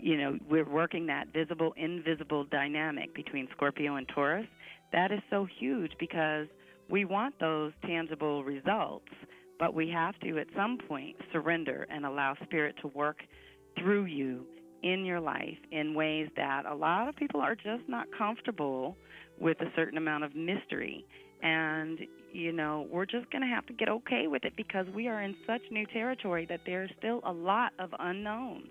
we're working that visible, invisible dynamic between Scorpio and Taurus. That is so huge because we want those tangible results, but we have to, at some point, surrender and allow Spirit to work through you in your life in ways that a lot of people are just not comfortable with a certain amount of mystery. And, we're just going to have to get okay with it because we are in such new territory that there's still a lot of unknowns.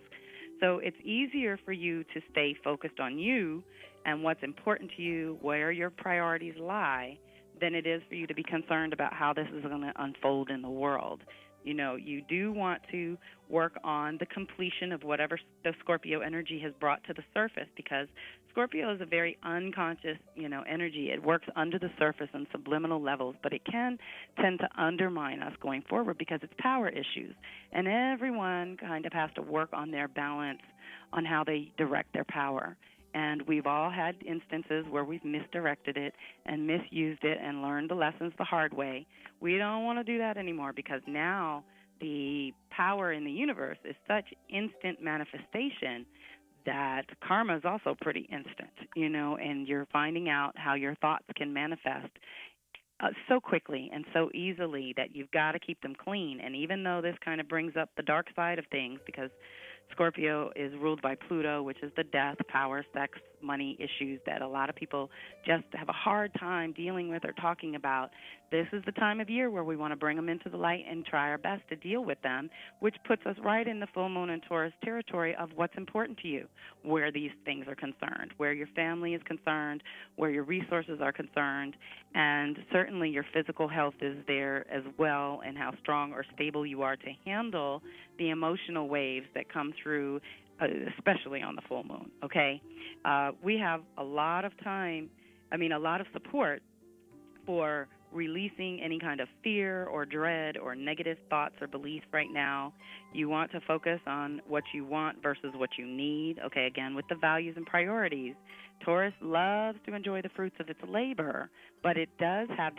So it's easier for you to stay focused on you and what's important to you, where your priorities lie, than it is for you to be concerned about how this is going to unfold in the world. You do want to work on the completion of whatever the Scorpio energy has brought to the surface, because Scorpio is a very unconscious, energy. It works under the surface on subliminal levels, but it can tend to undermine us going forward because it's power issues. And everyone kind of has to work on their balance on how they direct their power. And we've all had instances where we've misdirected it and misused it and learned the lessons the hard way. We don't want to do that anymore because now the power in the universe is such instant manifestation that karma is also pretty instant, and you're finding out how your thoughts can manifest so quickly and so easily that you've got to keep them clean. And even though this kind of brings up the dark side of things, because Scorpio is ruled by Pluto, which is the death, power, sex, money issues that a lot of people just have a hard time dealing with or talking about. This is the time of year where we want to bring them into the light and try our best to deal with them, which puts us right in the full moon and Taurus territory of what's important to you, where these things are concerned, where your family is concerned, where your resources are concerned, and certainly your physical health is there as well, and how strong or stable you are to handle the emotional waves that come through, especially on the full moon, okay? We have a lot of a lot of support for releasing any kind of fear or dread or negative thoughts or beliefs right now. You want to focus on what you want versus what you need, okay, again, with the values and priorities. Taurus loves to enjoy the fruits of its labor, but it does have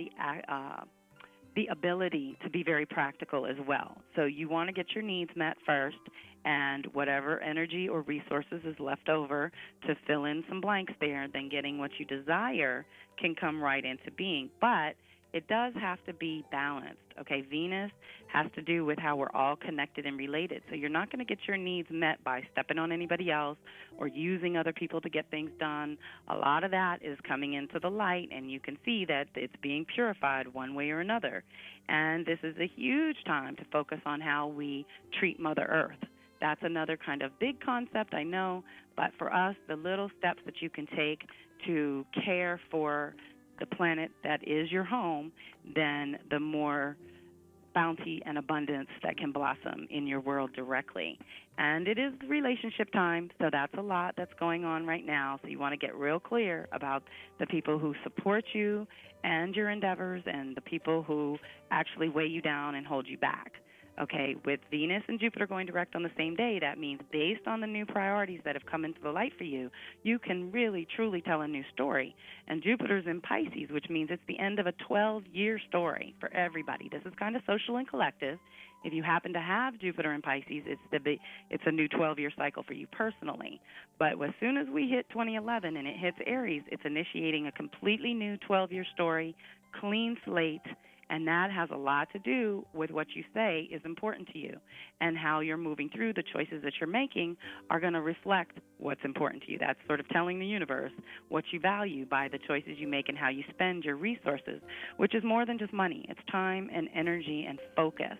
the ability to be very practical as well. So you want to get your needs met first, and whatever energy or resources is left over to fill in some blanks there, then getting what you desire can come right into being. But it does have to be balanced, okay? Venus has to do with how we're all connected and related. So you're not going to get your needs met by stepping on anybody else or using other people to get things done. A lot of that is coming into the light, and you can see that it's being purified one way or another. And this is a huge time to focus on how we treat Mother Earth. That's another kind of big concept, I know, but for us, the little steps that you can take to care for the planet that is your home, then the more bounty and abundance that can blossom in your world directly. And it is relationship time, so that's a lot that's going on right now. So you want to get real clear about the people who support you and your endeavors and the people who actually weigh you down and hold you back. Okay, with Venus and Jupiter going direct on the same day, that means based on the new priorities that have come into the light for you, you can really, truly tell a new story. And Jupiter's in Pisces, which means it's the end of a 12-year story for everybody. This is kind of social and collective. If you happen to have Jupiter in Pisces, it's a new 12-year cycle for you personally. But as soon as we hit 2011 and it hits Aries, it's initiating a completely new 12-year story, clean slate. And that has a lot to do with what you say is important to you and how you're moving through. The choices that you're making are going to reflect what's important to you. That's sort of telling the universe what you value by the choices you make and how you spend your resources, which is more than just money. It's time and energy and focus.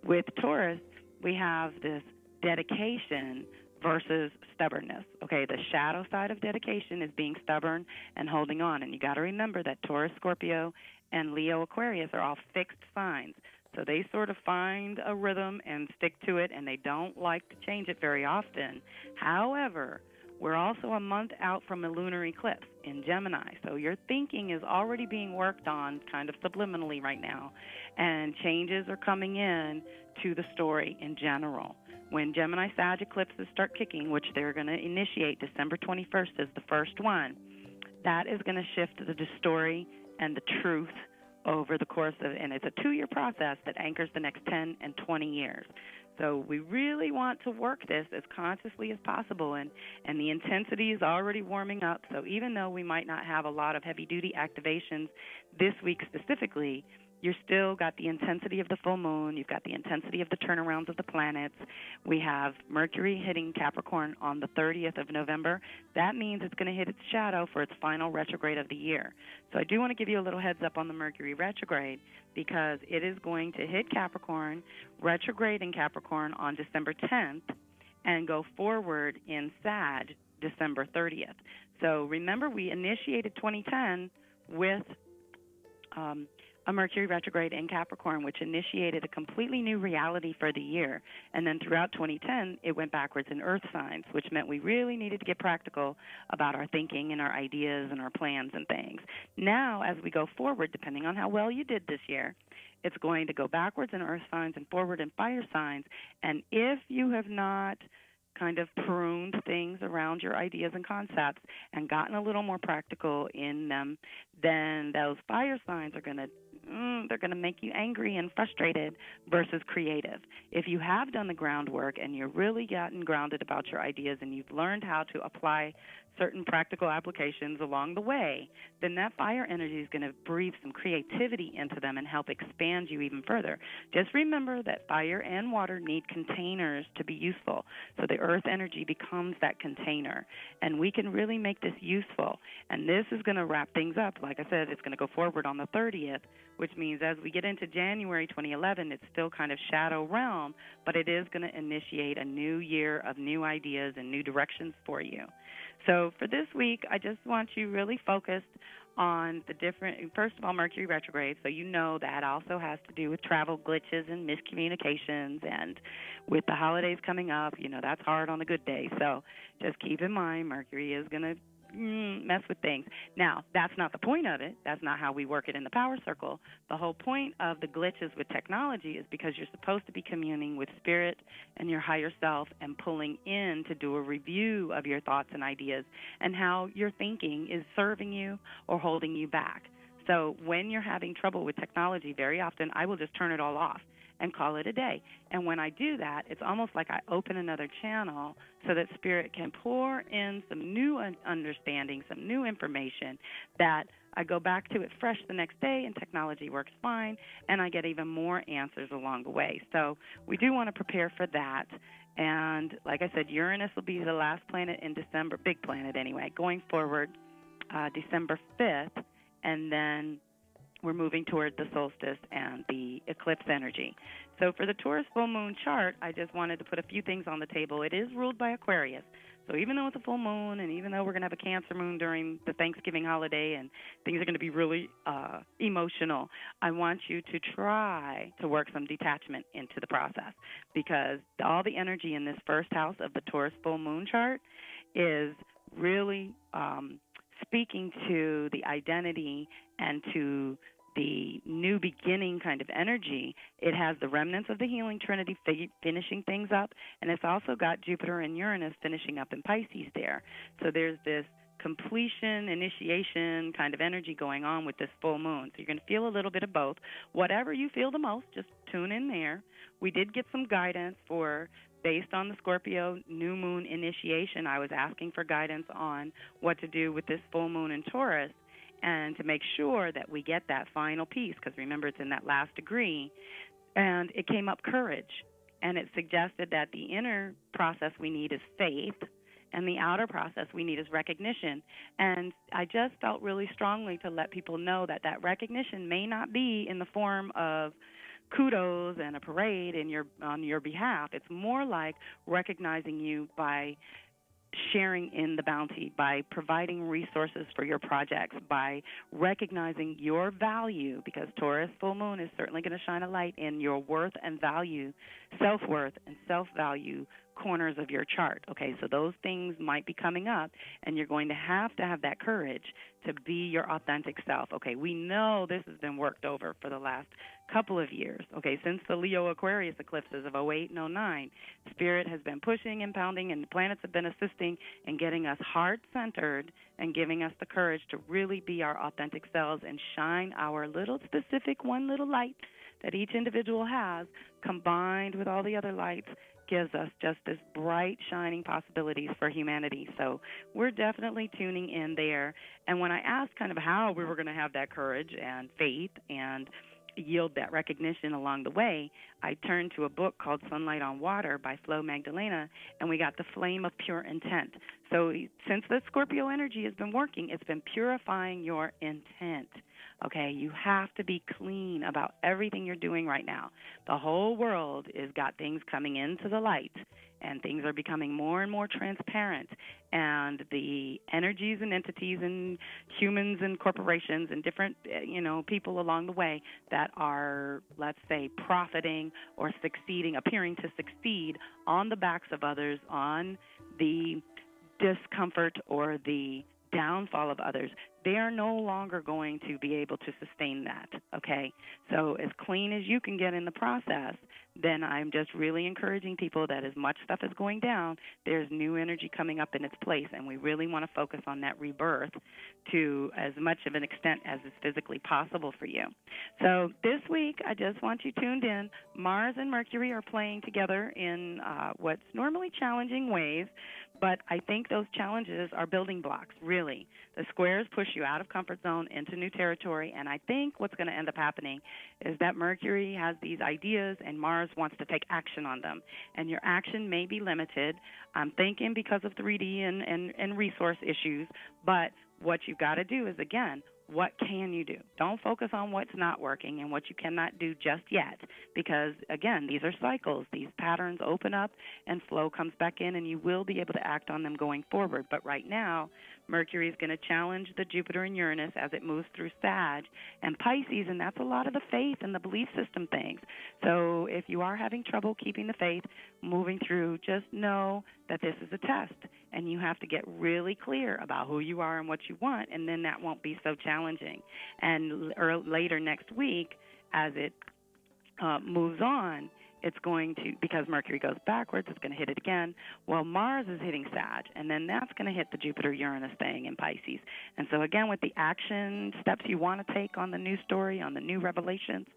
With Taurus, we have this dedication versus stubbornness. Okay, the shadow side of dedication is being stubborn and holding on. And you got to remember that Taurus, Scorpio, and Leo, Aquarius are all fixed signs. So they sort of find a rhythm and stick to it, and they don't like to change it very often. However, we're also a month out from a lunar eclipse in Gemini. So your thinking is already being worked on kind of subliminally right now, and changes are coming in to the story in general. When Gemini-Sag eclipses start kicking, which they're going to initiate December 21st is the first one, that is going to shift the story and the truth over the course of, and it's a 2-year process that anchors the next 10 and 20 years. So we really want to work this as consciously as possible, and the intensity is already warming up. So even though we might not have a lot of heavy-duty activations this week specifically, you're still got the intensity of the full moon. You've got the intensity of the turnarounds of the planets. We have Mercury hitting Capricorn on the 30th of November. That means it's going to hit its shadow for its final retrograde of the year. So I do want to give you a little heads up on the Mercury retrograde because it is going to hit Capricorn, retrograde in Capricorn on December 10th, and go forward in Sag December 30th. So remember, we initiated 2010 with a Mercury retrograde in Capricorn, which initiated a completely new reality for the year. And then throughout 2010, it went backwards in Earth signs, which meant we really needed to get practical about our thinking and our ideas and our plans and things. Now, as we go forward, depending on how well you did this year, it's going to go backwards in Earth signs and forward in fire signs. And if you have not kind of pruned things around your ideas and concepts and gotten a little more practical in them, then those fire signs are going to they're going to make you angry and frustrated versus creative. If you have done the groundwork and you've really gotten grounded about your ideas and you've learned how to apply certain practical applications along the way, then that fire energy is going to breathe some creativity into them and help expand you even further. Just remember that fire and water need containers to be useful. So the earth energy becomes that container, and we can really make this useful. And this is going to wrap things up. Like I said, it's going to go forward on the 30th, which means as we get into January 2011, it's still kind of shadow realm, but it is going to initiate a new year of new ideas and new directions for you. So for this week, I just want you really focused on the different, first of all, Mercury retrograde, so you know that also has to do with travel glitches and miscommunications, and with the holidays coming up, you know, that's hard on a good day. So just keep in mind Mercury is going to mess with things. Now, that's not the point of it. That's not how we work it in the power circle. The whole point of the glitches with technology is because you're supposed to be communing with spirit and your higher self and pulling in to do a review of your thoughts and ideas and how your thinking is serving you or holding you back. So when you're having trouble with technology, very often I will just turn it all off and call it a day. And when I do that, it's almost like I open another channel so that Spirit can pour in some new understanding, some new information that I go back to it fresh the next day, and technology works fine, and I get even more answers along the way. So we do want to prepare for that. And like I said, Uranus will be the last planet in December, big planet anyway, going forward December 5th, and then we're moving toward the solstice and the eclipse energy. So for the Taurus full moon chart, I just wanted to put a few things on the table. It is ruled by Aquarius. So even though it's a full moon and even though we're going to have a Cancer moon during the Thanksgiving holiday and things are going to be really emotional, I want you to try to work some detachment into the process, because all the energy in this first house of the Taurus full moon chart is really speaking to the identity and to the new beginning kind of energy. It has the remnants of the healing trinity finishing things up, and it's also got Jupiter and Uranus finishing up in Pisces there. So there's this completion, initiation kind of energy going on with this full moon. So you're going to feel a little bit of both. Whatever you feel the most, just tune in there. We did get some guidance for, based on the Scorpio new moon initiation, I was asking for guidance on what to do with this full moon in Taurus, and to make sure that we get that final piece, because remember, it's in that last degree. And it came up courage, and it suggested that the inner process we need is faith, and the outer process we need is recognition. And I just felt really strongly to let people know that that recognition may not be in the form of kudos and a parade on your behalf. It's more like recognizing you by sharing in the bounty, by providing resources for your projects, by recognizing your value, because Taurus full moon is certainly going to shine a light in your worth and value, self-worth and self-value corners of your chart. Okay, so those things might be coming up, and you're going to have that courage to be your authentic self. Okay, we know this has been worked over for the last couple of years. Okay, since the Leo Aquarius eclipses of 08 and 09, Spirit has been pushing and pounding, and the planets have been assisting in getting us heart-centered and giving us the courage to really be our authentic selves and shine our little specific one little light that each individual has, combined with all the other lights, gives us just this bright, shining possibilities for humanity. So we're definitely tuning in there. And when I asked kind of how we were going to have that courage and faith and yield that recognition along the way, I turned to a book called Sunlight on Water by Flo Magdalena, and we got the flame of pure intent. So since the Scorpio energy has been working, it's been purifying your intent. Okay, you have to be clean about everything you're doing right now. The whole world has got things coming into the light, and things are becoming more and more transparent. And the energies and entities and humans and corporations and different, people along the way that are, let's say, profiting or succeeding, appearing to succeed on the backs of others, on the discomfort or the downfall of others, they are no longer going to be able to sustain that, okay? So as clean as you can get in the process, then I'm just really encouraging people that as much stuff is going down, there's new energy coming up in its place, and we really want to focus on that rebirth to as much of an extent as is physically possible for you. So this week, I just want you tuned in. Mars and Mercury are playing together in what's normally challenging ways, but I think those challenges are building blocks, really. The squares push you out of comfort zone into new territory, and I think what's going to end up happening is that Mercury has these ideas and Mars wants to take action on them, and your action may be limited. I'm thinking because of 3D and resource issues, but what you've got to do is, again, what can you do? Don't focus on what's not working and what you cannot do just yet, because, again, these are cycles. These patterns open up and flow comes back in, and you will be able to act on them going forward. But right now, Mercury is going to challenge the Jupiter and Uranus as it moves through Sag and Pisces, and that's a lot of the faith and the belief system things. So if you are having trouble keeping the faith, moving through, just know that this is a test, and you have to get really clear about who you are and what you want, and then that won't be so challenging. And later next week, as it moves on, it's going to, because Mercury goes backwards, it's going to hit it again. Well, Mars is hitting Sag, and then that's going to hit the Jupiter-Uranus thing in Pisces. And so, again, with the action steps you want to take on the new story, on the new revelations,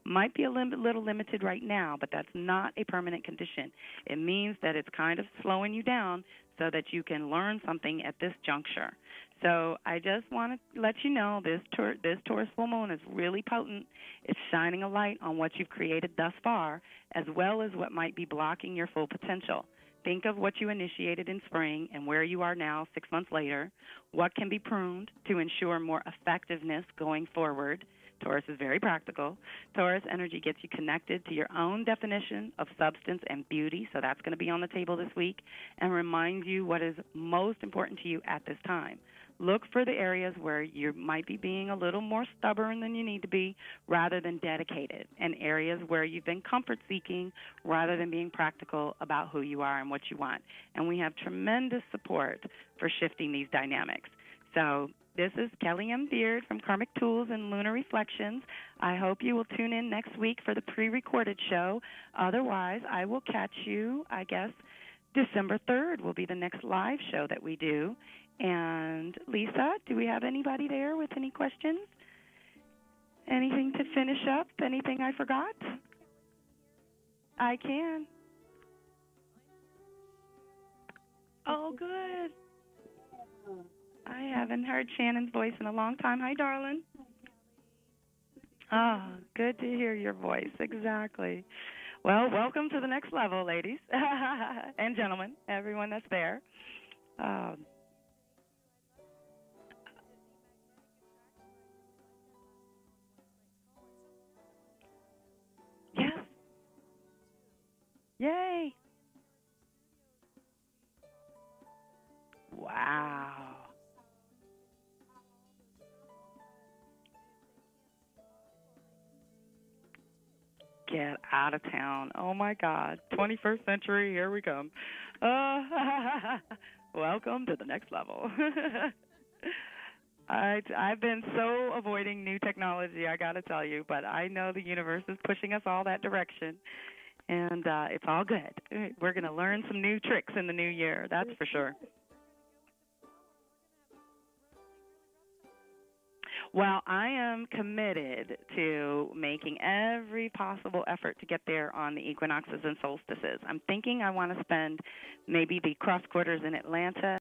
might be a little limited right now, but that's not a permanent condition. It means that it's kind of slowing you down so that you can learn something at this juncture. So I just want to let you know this Taurus full moon is really potent. It's shining a light on what you've created thus far, as well as what might be blocking your full potential. Think of what you initiated in spring and where you are now 6 months later. What can be pruned to ensure more effectiveness going forward? Taurus is very practical. Taurus energy gets you connected to your own definition of substance and beauty, so that's going to be on the table this week, and reminds you what is most important to you at this time. Look for the areas where you might be being a little more stubborn than you need to be rather than dedicated, and areas where you've been comfort-seeking rather than being practical about who you are and what you want. And we have tremendous support for shifting these dynamics. So this is Kelly M. Beard from Karmic Tools and Lunar Reflections. I hope you will tune in next week for the pre-recorded show. Otherwise, I will catch you, I guess, December 3rd will be the next live show that we do. And Lisa, do we have anybody there with any questions? Anything to finish up? Anything I forgot? I can. Oh, good. I haven't heard Shannon's voice in a long time. Hi, darling. Oh, good to hear your voice. Exactly. Well, welcome to the next level, ladies and gentlemen, everyone that's there. Yes. Yay. Wow. Get out of town. Oh, my God. 21st century, here we come. Welcome to the next level. I've been so avoiding new technology, I got to tell you, but I know the universe is pushing us all that direction, and it's all good. We're going to learn some new tricks in the new year, that's for sure. Well, I am committed to making every possible effort to get there on the equinoxes and solstices. I'm thinking I want to spend maybe the cross quarters in Atlanta